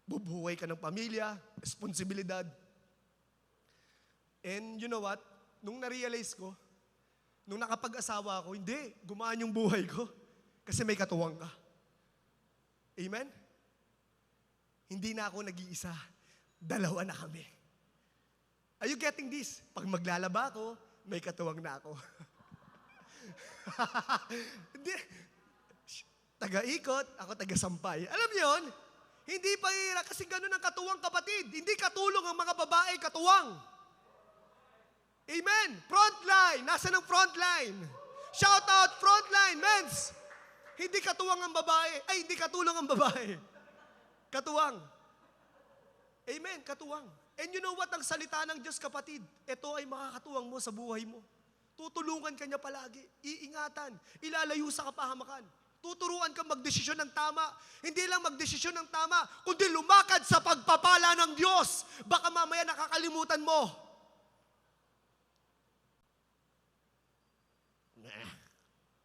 Bubuhay ka ng pamilya, responsibilidad. And you know what, nung na-realize ko, nung nakapag-asawa ako, hindi, gumaan yung buhay ko. Kasi may katuwang ka. Amen? Hindi na ako nag-iisa. Dalawa na kami. Are you getting this? Pag maglalaba ako, may katuwang na ako. Hindi. Taga-ikot, ako taga-sampay. Alam niyo yun? Hindi pa kasi ganun ang katuwang, kapatid. Hindi katulong ang mga babae, katuwang. Amen. Frontline. Nasa ng frontline? Shout out, frontline, mens. Hindi katuwang ang babae. Ay, hindi katulong ang babae. Katuwang. Amen, katuwang. And you know what, ang salita ng Diyos, kapatid, ito ay makakatuwang mo sa buhay mo. Tutulungan ka niya palagi. Iingatan. Ilalayo sa kapahamakan. Tuturuan ka magdesisyon ng tama. Hindi lang magdesisyon ng tama, kundi lumakad sa pagpapala ng Diyos. Baka mamaya nakakalimutan mo.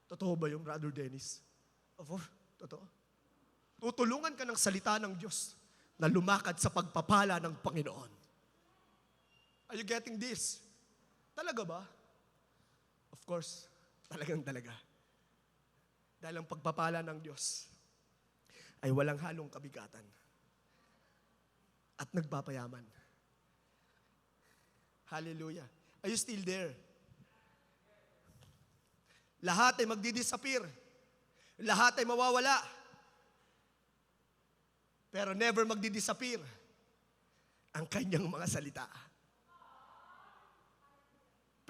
Totoo ba yung Brother Dennis? Totoo. Tutulungan ka ng salita ng Diyos na lumakad sa pagpapala ng Panginoon. Are you getting this? Talaga ba? Of course, talaga. Dahil ang pagpapala ng Diyos ay walang halong kabigatan at nagpapayaman. Hallelujah. Are you still there? Lahat ay magdidisappear. Lahat ay mawawala. Pero never magdidisappear ang kanyang mga salita.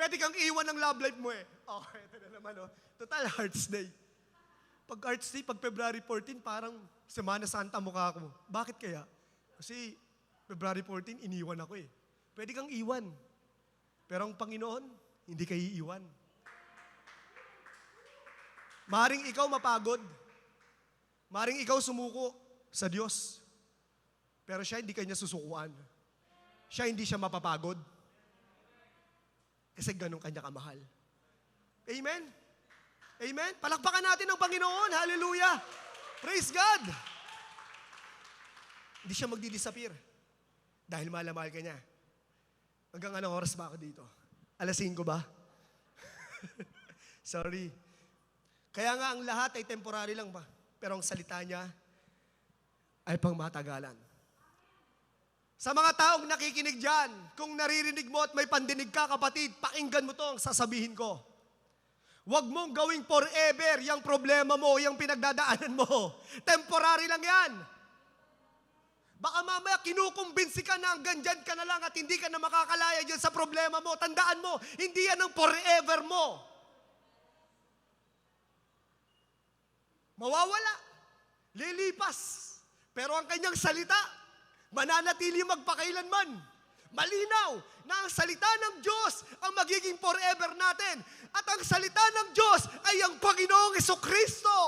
Pwede kang iwan ng love life mo eh. Oh, ito na naman oh. Total Hearts Day. Pag Hearts Day, pag February 14, parang Semana Santa mukha ko. Bakit kaya? Kasi February 14, iniwan ako eh. Pwede kang iwan. Pero ang Panginoon, hindi kayo iiwan. Maring ikaw mapagod. Maring ikaw sumuko sa Diyos. Pero siya hindi kanya susukuan. Siya hindi siya mapapagod. Kasi ganun kanya kamahal. Amen? Amen? Palakpakan natin ang Panginoon. Hallelujah! Praise God! Hindi siya magdi-disappear. Dahil mahal na mahal ka niya. Hanggang anong oras ba ako dito? 5:00 ba? Sorry. Kaya nga ang lahat ay temporary lang ba? Pero ang salita niya ay pangmatagalan. Sa mga taong nakikinig dyan, kung naririnig mo at may pandinig ka, kapatid, pakinggan mo to ang sasabihin ko. Huwag mong gawing forever yung problema mo, yung pinagdadaanan mo. Temporary lang yan. Baka mamaya kinukumbinsi ka na hanggang dyan ka na lang at hindi ka na makakalaya dyan sa problema mo. Tandaan mo, hindi yan ang forever mo. Mawawala. Lilipas. Pero ang kanyang salita, mananatili magpakailanman. Malinaw na ang salita ng Diyos ang magiging forever natin. At ang salita ng Diyos ay ang Panginoong Jesucristo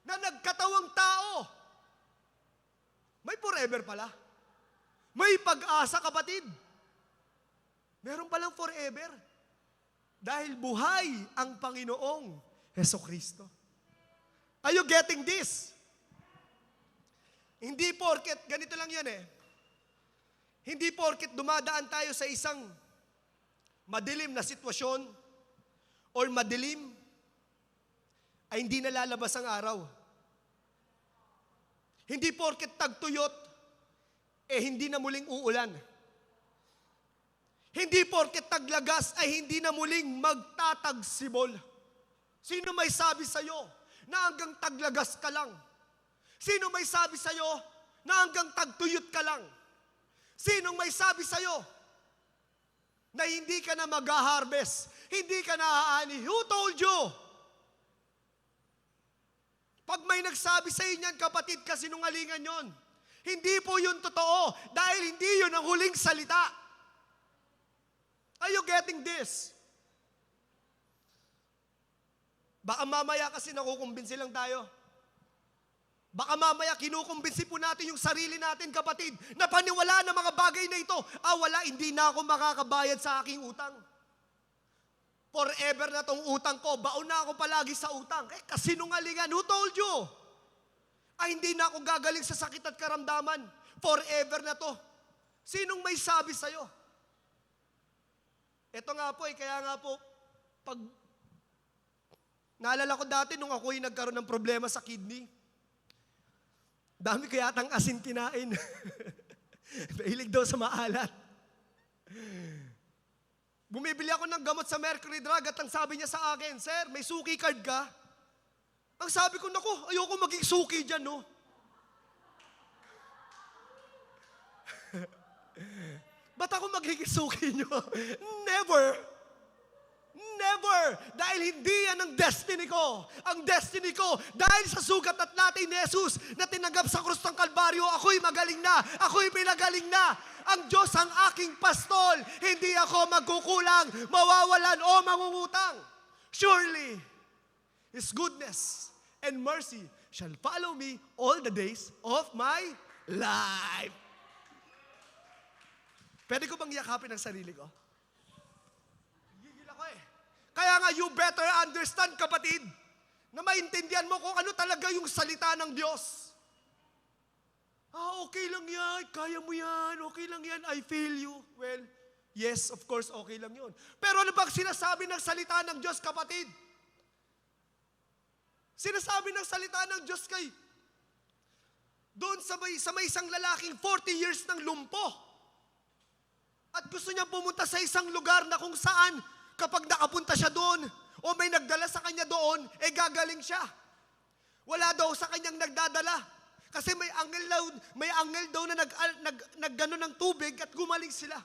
na nagkatawang tao. May forever pala. May pag-asa, kapatid. Meron palang forever. Dahil buhay ang Panginoong Jesucristo. Are you getting this? Hindi porket, ganito lang yan eh. Hindi porket dumadaan tayo sa isang madilim na sitwasyon or madilim, ay hindi nalalabas ang araw. Hindi porket tagtuyot, hindi na muling uulan. Hindi porket taglagas, ay hindi na muling magtatagsibol. Sino may sabi sa'yo na hanggang taglagas ka lang? Sino may sabi sa'yo na hanggang tagtuyot ka lang? Sinong may sabi sa'yo na hindi ka na mag-harvest, hindi ka na aani? Who told you? Pag may nagsabi sa inyo, kapatid, kasinungalingan yon. Hindi po yun totoo dahil hindi yun ang huling salita. Are you getting this? Baka mamaya kasi nakukumbinsi lang tayo. Baka mamaya kinukumbinsi po natin yung sarili natin, kapatid, na paniwala ng mga bagay na ito. Wala, hindi na ako makakabayad sa aking utang. Forever na tong utang ko, baon na ako palagi sa utang. Kasinungalingan, who told you? Hindi na ako gagaling sa sakit at karamdaman. Forever na to. Sinong may sabi sa'yo? Ito nga po, kaya nga po, pag naalala ko dati nung ako'y nagkaroon ng problema sa kidney, dami kaya tang asin kinain. Mahilig daw sa maalat. Bumibili ako ng gamot sa Mercury Drug at ang sabi niya sa akin, "Sir, may suki card ka?" Ang sabi ko, "Naku, ayoko maging suki dyan, no?" Ba't ako magiging suki nyo? Never! Never! Dahil hindi yan ang destiny ko. Ang destiny ko, dahil sa sugat at latay ni Jesus na tinanggap sa krus ng Kalbaryo, ako'y magaling na. Ako'y pinagaling na. Ang Diyos ang aking pastol. Hindi ako magkukulang, mawawalan o mangungutang. Surely, His goodness and mercy shall follow me all the days of my life. Pwede ko bang yakapin ang sarili ko? Gigil ako eh. Kaya nga, you better understand, kapatid, na maintindihan mo kung ano talaga yung salita ng Diyos. Okay lang yan, kaya mo yan, okay lang yan, I feel you. Well, yes, of course, okay lang yun. Pero ano bang sinasabi ng salita ng Diyos, kapatid? Sinasabi ng salita ng Diyos kay doon sa may isang lalaking 40 years ng lumpo. At gusto niya pumunta sa isang lugar na kung saan kapag nakapunta siya doon o may nagdala sa kanya doon, gagaling siya. Wala daw sa kanyang nagdadala. Kasi may angel daw na naggano ng tubig at gumaling sila.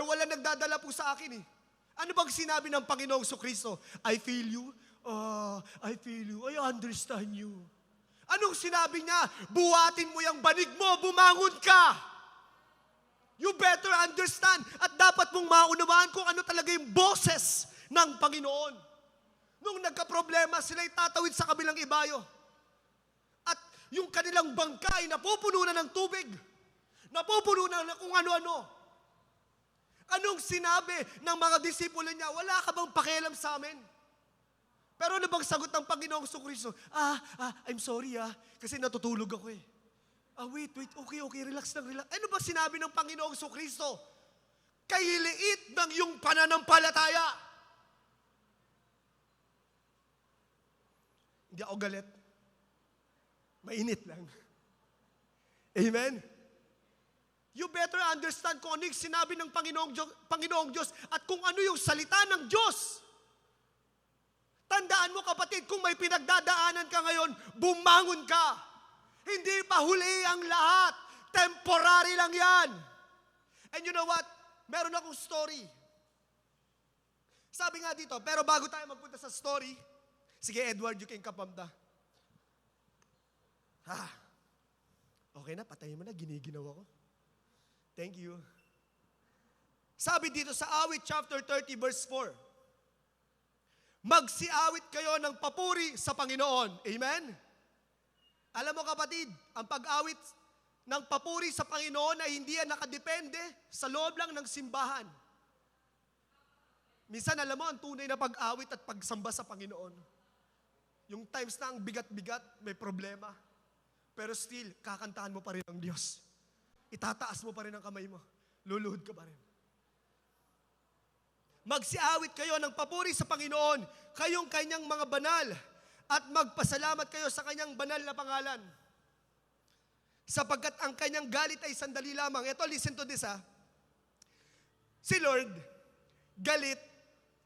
wala nagdadala po sa akin eh. Ano bang sinabi ng Panginoong Kristo? I feel you. I feel you. I understand you. Anong sinabi niya? Buhatin mo yung banig mo, bumangon ka. You better understand. At dapat mong maunawaan kung ano talaga yung boses ng Panginoon. Nung nagka-problema, sila'y tatawid sa kabilang ibayo. At yung kanilang bangka ay napupuno na ng tubig. Napupuno na kung ano-ano. Anong sinabi ng mga disipulo niya? Wala ka bang pakialam sa amin? Pero ano bang sagot ng Panginoong Kristo? I'm sorry kasi natutulog ako eh. Wait, okay, relax lang, relax. Ano ba sinabi ng Panginoong Kristo? Kailiit ng iyong pananampalataya. Hindi ako galit. Mainit lang. Amen? You better understand kung ano yung sinabi ng Panginoong Diyos at kung ano yung salita ng Diyos. Tandaan mo kapatid, kung may pinagdadaanan ka ngayon, bumangon ka. Hindi pa huli ang lahat. Temporary lang yan. And you know what? Meron akong story. Sabi nga dito, pero bago tayo magpunta sa story, sige Edward, you can kapamda. Okay na, patayin mo na, giniginaw ako. Thank you. Sabi dito sa Awit chapter 30 verse 4, magsiawit kayo ng papuri sa Panginoon. Amen? Alam mo kapatid, ang pag-awit ng papuri sa Panginoon ay hindi yan nakadepende sa loob lang ng simbahan. Minsan alam mo, ang tunay na pag-awit at pagsamba sa Panginoon. Yung times na ang bigat-bigat, may problema. Pero still, kakantahan mo pa rin ang Diyos. Itataas mo pa rin ang kamay mo. Luluhod ka pa rin. Magsiawit kayo ng papuri sa Panginoon, kayong kanyang mga banal, at magpasalamat kayo sa kanyang banal na pangalan. Sapagkat ang kanyang galit ay sandali lamang. Ito, listen to this Si Lord, galit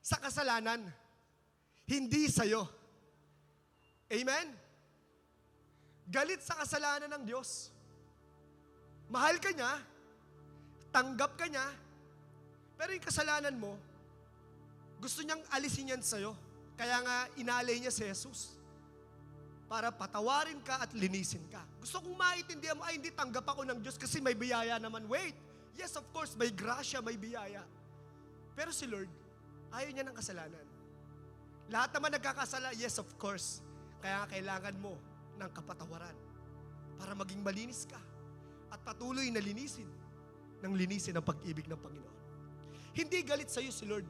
sa kasalanan, hindi sa'yo. Amen? Galit sa kasalanan ng Diyos. Mahal ka niya, tanggap ka niya, pero yung kasalanan mo, gusto niyang alisin yan sa'yo. Kaya nga, inalay niya si Jesus para patawarin ka at linisin ka. Gusto kong maintindihan mo, hindi tanggap ako ng Diyos kasi may biyaya naman. Wait, yes of course, may grasya, may biyaya. Pero si Lord, ayaw niya ng kasalanan. Lahat naman nagkakasala, yes of course. Kaya kailangan mo ng kapatawaran para maging malinis ka at patuloy na linisin ang pag-ibig ng Panginoon. Hindi galit sa iyo si Lord.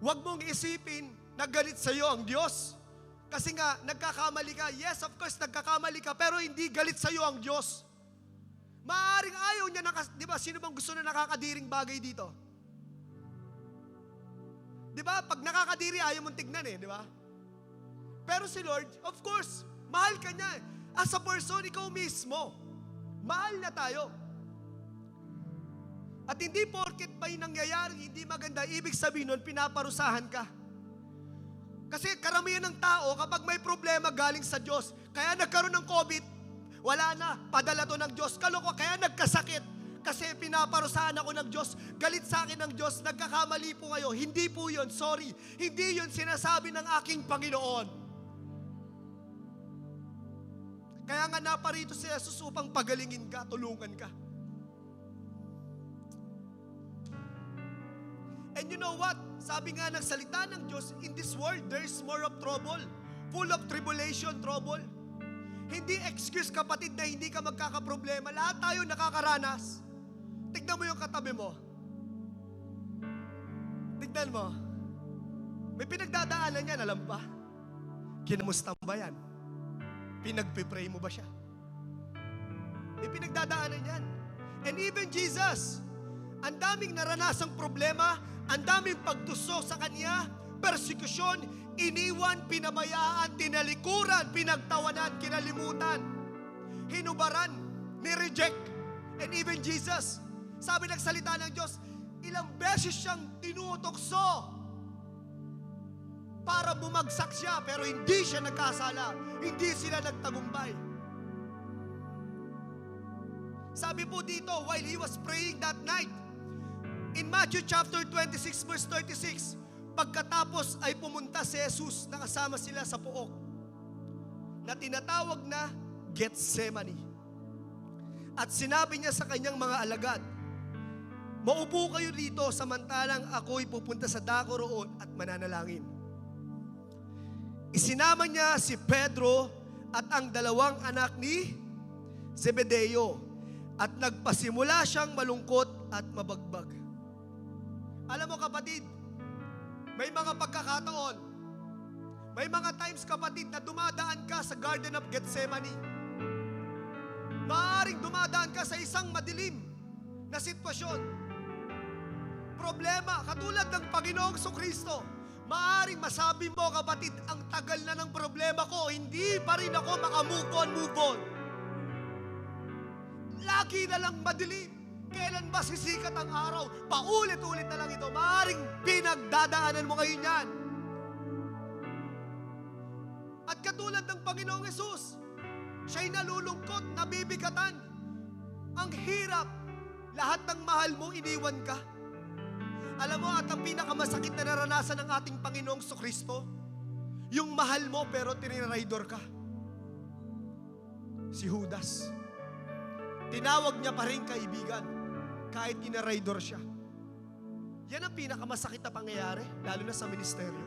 Huwag mong isipin na galit sa iyo ang Diyos. Kasi nga, nagkakamali ka. Yes, of course, nagkakamali ka, pero hindi galit sa iyo ang Diyos. Maaaring ayaw niya, di ba, sino bang gusto na nakakadiring bagay dito? Di ba, pag nakakadiri, ayaw mong tignan di ba? Pero si Lord, of course, mahal ka niya. As a person, ikaw mismo, mahal na tayo. At hindi porket may nangyayari, hindi maganda, ibig sabihin nun, pinaparusahan ka. Kasi karamihan ng tao, kapag may problema galing sa Diyos, kaya nagkaroon ng COVID, wala na, padala to ng Diyos. Kaloko, kaya nagkasakit, kasi pinaparusahan ako ng Diyos, galit sa akin ng Diyos, nagkakamali po kayo. Hindi po yun, sorry. Hindi yun sinasabi ng aking Panginoon. Kaya nga naparito si Jesus upang pagalingin ka, tulungan ka. And you know what? Sabi nga ng salita ng Diyos, in this world, there is more of trouble. Full of tribulation, trouble. Hindi excuse kapatid na hindi ka magkakaproblema. Lahat tayo nakakaranas. Tignan mo yung katabi mo. Tignan mo. May pinagdadaanan yan, alam ba? Kinamusta ba yan? Pinagpipray mo ba siya? May pinagdadaanan yan. And even Jesus, ang daming naranasang problema, ang daming pagtusok sa Kanya, persekusyon, iniwan, pinabayaan, tinalikuran, pinagtawanan, kinalimutan, hinubaran, nireject. And even Jesus, sabi ng salita ng Diyos, ilang beses siyang tinutokso para bumagsak siya, pero hindi siya nagkasala. Hindi sila nagtagumpay. Sabi po dito, while he was praying that night, In Matthew chapter 26 verse 36, pagkatapos ay pumunta si Jesus, nakasama sila sa pook na tinatawag na Gethsemane. At sinabi niya sa kanyang mga alagad, maupo kayo dito samantalang ako'y pupunta sa dako roon at mananalangin. Isinama niya si Pedro at ang dalawang anak ni Zebedeo at nagpasimula siyang malungkot at mabagbag. Alam mo kapatid, may mga pagkakataon, may mga times kapatid na dumadaan ka sa Garden of Gethsemane. Maaaring dumadaan ka sa isang madilim na sitwasyon. Problema, katulad ng Panginoong Kristo. Maaaring masabi mo kapatid, ang tagal na ng problema ko, hindi pa rin ako move on. Lagi na lang madilim. Kailan ba sisikat ang araw? Paulit-ulit na lang ito. Maaaring pinagdadaanan mo ngayon yan. At katulad ng Panginoong Hesus, siya'y nalulungkot, nabibigatan. Ang hirap. Lahat ng mahal mo, iniwan ka. Alam mo, at ang pinakamasakit na naranasan ng ating Panginoong Kristo, yung mahal mo pero tiniraydor ka. Si Judas. Tinawag niya pa rin kaibigan, kahit tiniraydor siya. Yan ang pinakamasakit na pangyayari, lalo na sa ministeryo.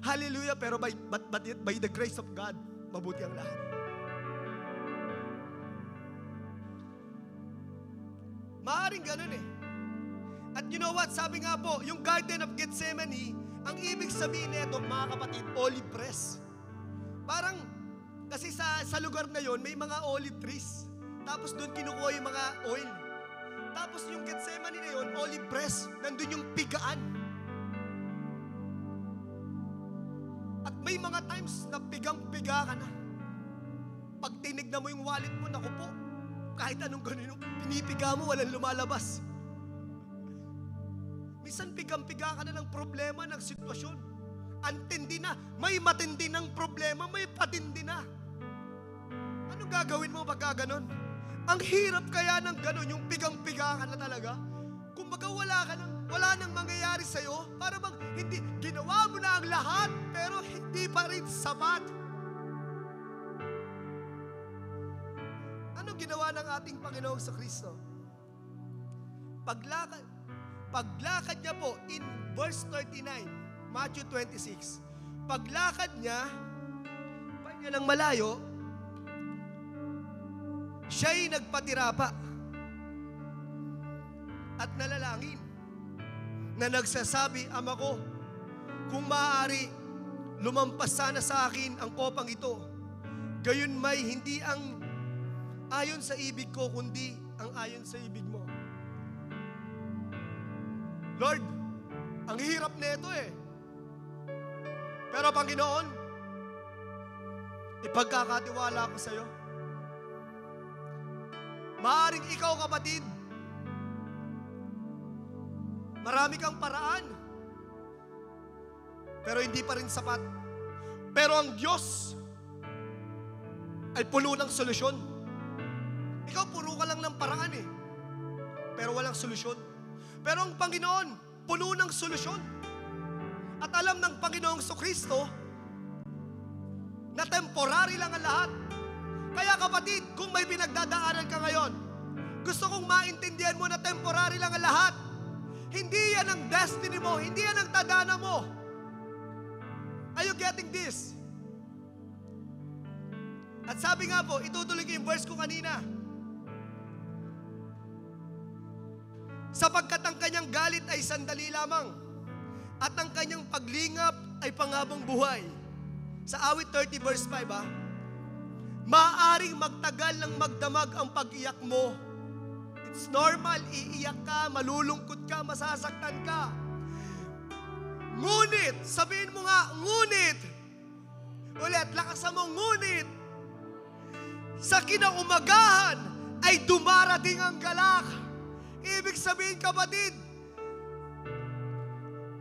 Hallelujah, pero by the grace of God, mabuti ang lahat. Maaring ganun eh. At you know what, sabi nga po, yung Garden of Gethsemane, ang ibig sabihin nito, mga kapatid, olive press. Parang, kasi sa lugar na yon may mga olive trees. Tapos doon kinukuha yung mga oil. Tapos yung Gethsemane na yon, olive press, nandun yung pigaan. At may mga times na pigang-piga ka na. Pag tinignan mo yung wallet mo, naku po, kahit anong ganun, pinipiga mo, walang lumalabas. Minsan pigang-piga ka na ng problema, ng sitwasyon. Antindi na, may matindi ng problema, may patindi na. Anong gagawin mo pagka ganun? Ang hirap kaya ng ganun, yung pigang-piga ka na talaga. Kumbaga wala nang mangyayari sa'yo, para bang hindi, ginawa mo na ang lahat, pero hindi pa rin sapat. Ano ginawa ng ating Panginoong Kristo? Paglakad niya po in verse 39, Matthew 26. Paglakad niya, ng malayo, siya'y nagpatirapa at nalalangin na nagsasabi, Ama ko, kung maaari, lumampas sana sa akin ang kopang ito. Gayon may hindi ang ayon sa ibig ko, kundi ang ayon sa ibig mo. Lord, ang hirap nito eh. Pero Panginoon, ipagkakatiwala ko sa iyo. Maaring ikaw, kapatid, marami kang paraan, pero hindi pa rin sapat. Pero ang Diyos ay puno ng solusyon. Ikaw puro ka lang ng paraan eh, pero walang solusyon. Pero ang Panginoon, puno ng solusyon. At alam ng Panginoong Kristo na temporary lang ang lahat. Kaya kapatid, kung may pinagdadaanan ka ngayon, gusto kong maintindihan mo na temporary lang ang lahat. Hindi yan ang destiny mo, hindi yan ang tadhana mo. Are you getting this? At sabi nga po, itutuloy ko yung verse ko kanina. Sapagkat ang kanyang galit ay sandali lamang, at ang kanyang paglingap ay panghabang buhay. Sa awit 30 verse 5 maaring magtagal ng magdamag ang pag-iyak mo. It's normal, iiyak ka, malulungkot ka, masasaktan ka. Ngunit, sabihin mo nga, ngunit. Ulit, lakasan mo, ngunit. Sa kinaumagahan ay dumarating ang galak. Ibig sabihin, kapatid,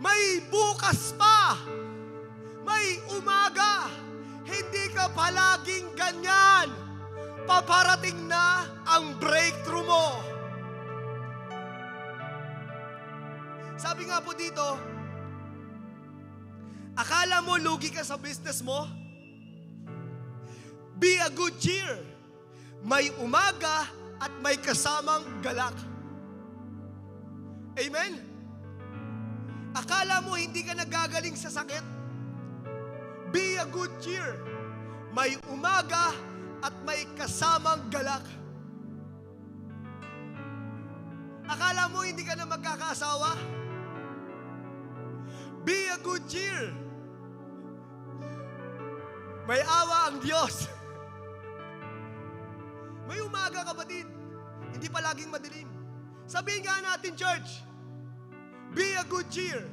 may bukas pa, may umaga, hindi ka palaging ganyan. Paparating na ang breakthrough mo. Sabi nga po dito, akala mo lugi ka sa business mo? Be a good cheer. May umaga at may kasamang galak. Amen? Akala mo hindi ka nagagaling sa sakit? Be a good cheer. May umaga at may kasamang galak. Akala mo hindi ka na magkakaasawa? Be a good cheer. May awa ang Diyos. May umaga, kapatid. Hindi palaging madilim. Sabihin nga natin, church, be a good cheer.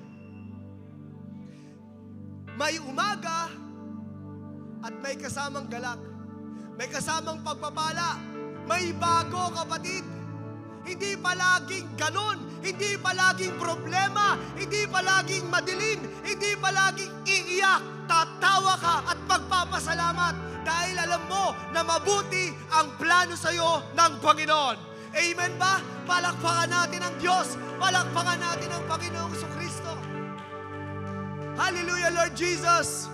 May umaga at may kasamang galak. May kasamang pagpapala. May bago, kapatid. Hindi palaging ganon. Hindi palaging problema. Hindi palaging madilim. Hindi palaging iiyak. Tatawa ka at magpapasalamat dahil alam mo na mabuti ang plano sa iyo ng Panginoon. Amen ba? Palakpakan natin ang Diyos. Palakpakan natin ang Panginoong Jesucristo. Hallelujah, Lord Jesus.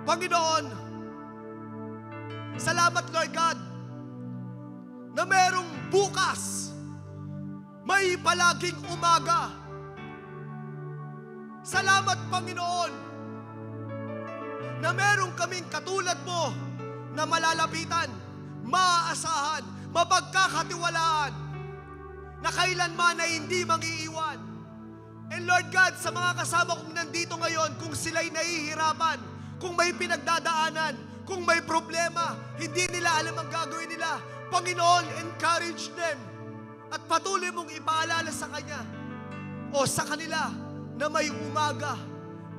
Panginoon, salamat, Lord God, na merong bukas, may palaging umaga. Salamat, Panginoon, na meron kaming katulad mo na malalapitan, maaasahan, mapagkakatiwalaan, na kailanman ay hindi mangiiwan. And Lord God, sa mga kasama kong nandito ngayon, kung sila'y nahihirapan, kung may pinagdadaanan, kung may problema, hindi nila alam ang gagawin nila, Panginoon, encourage them at patuloy mong ipaalala sa Kanya o sa kanila na may umaga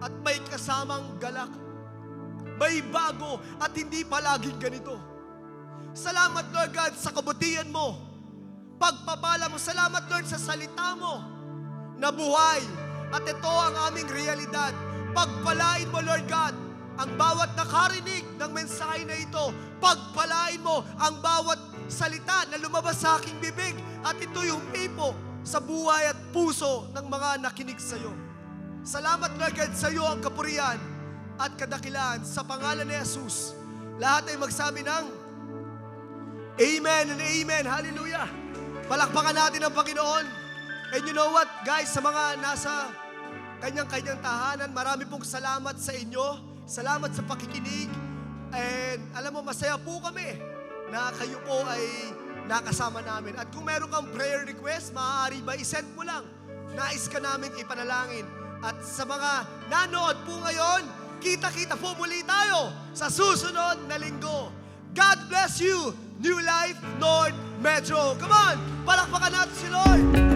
at may kasamang galak. May bago at hindi palaging ganito. Salamat, Lord God, sa kabutihan mo. Pagpapala mo. Salamat, Lord, sa salita mo na buhay. At ito ang aming realidad. Pagpalain mo, Lord God, ang bawat nakarinig ng mensahe na ito. Pagpalain mo ang bawat salita na lumabas sa aking bibig. At ito'y humipo sa buhay at puso ng mga nakinig sa iyo. Salamat, Lord God, sa iyo ang kapurihan at kadakilaan sa pangalan ni Jesus. Lahat ay magsabi ng Amen and Amen. Hallelujah. Palakpakan natin ang Panginoon. And you know what, guys, sa mga nasa kanyang-kanyang tahanan, marami pong salamat sa inyo. Salamat sa pakikinig. And alam mo, masaya po kami na kayo po ay nakasama namin. At kung meron kang prayer request, maaari ba isend mo lang. Nais ka namin ipanalangin. At sa mga nanood po ngayon, kita-kita po muli tayo sa susunod na linggo. God bless you, New Life North Metro. Come on, palakpakan natin si Lord.